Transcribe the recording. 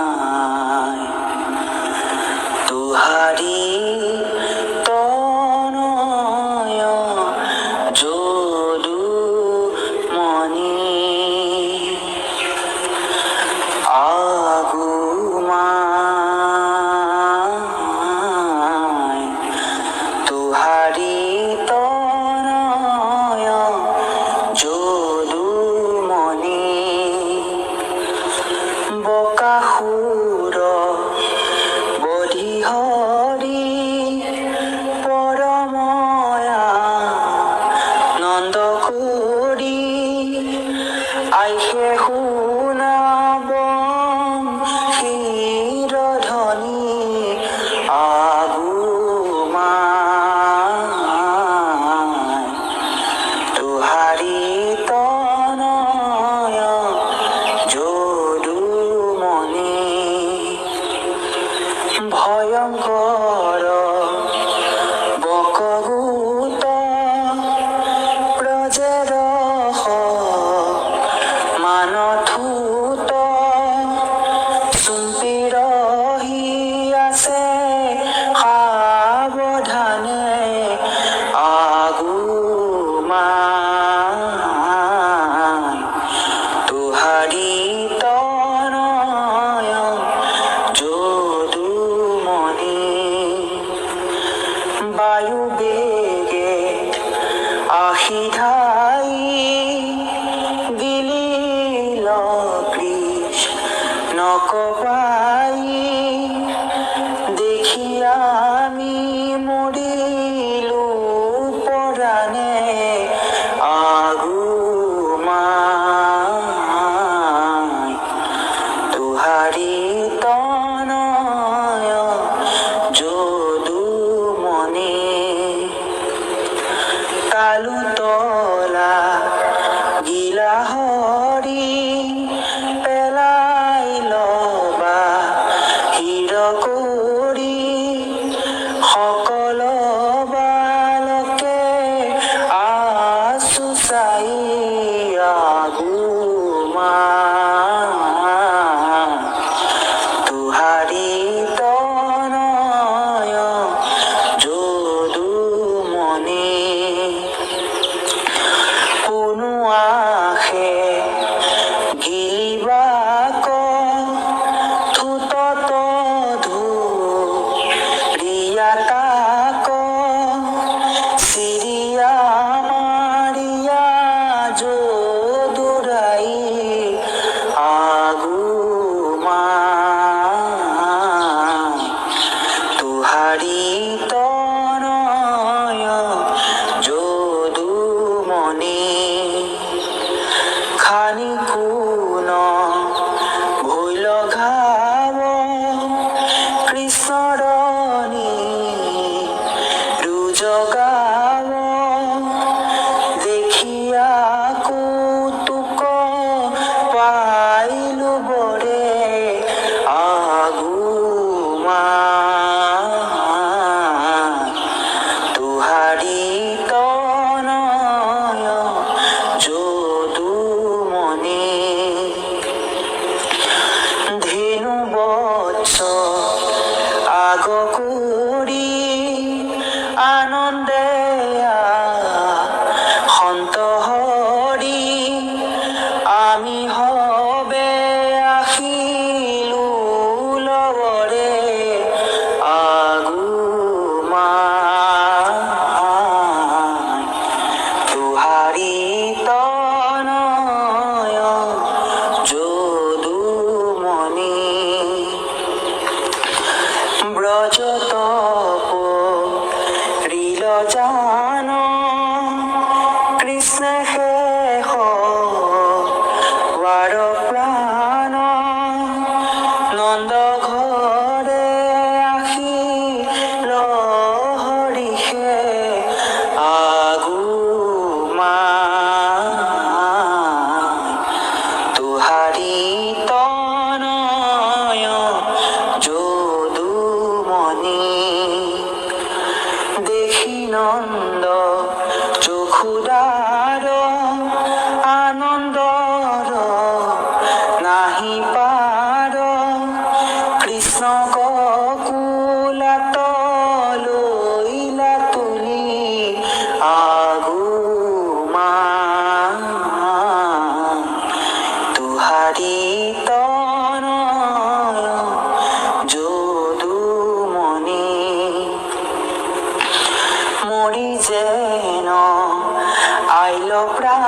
আগুমায় তুহারি তনয় যদু মনি আগুমায় তুহারি তনয় যদুমণি বকাসুর বধি হৰি পৰময়া নন্দ কৰি আইসে শুনাব ক্ষীৰধনী আগুমায় তুহারি তনয় যদুমণি ভয়ঙ্কর বকগুত ব্ৰজেৰ মানথুত চুম্পি ৰহি আছে সাৱধানে আগুমায় তুহারি তনয় যদুমণি বায়ু বেগে আহি ধাই গিলিল কৃষ্ণ কপাই দেখি আমি মরিলু পরাণে আগুমায় তুহারি তনয় যদুমণি তালুতলা গিলা হৰি পেলাই লবা হিৰ কৰি সকল বালকে আচুচাই আগুমায় তুহারি তনয় যদুমণি কোনো আশে গিলিবাক থুতত ধুৰিয়া তাক চিৰিয়া মাৰিয়া যদুৰাই আগুমায় তুহারি তনয় যদুমণি খানি কোন ভৈল ঘাব কৃষ্ণৰণী ৰুজগাব দেখিয়া কৌতুক পাইলো বৰে আগুমায় তুহারি তনয় যদুমণি ধেনু বৎস আগ কৰি আনন্দে সন্ত হৰি আমি হবে আহিলো লবৰে আগুমায় তুহারি তনয় যদুমণি ব্ৰজ তপ ৰিল জান কৃষ্ণ শেষ ৱাৰ প্ৰাণ নন্দ ঘৰে আহি লহৰিষে আগুমায় তুহারি তনয় যদুমণি দেখি নন্দ চক্ষুদার প্রাণ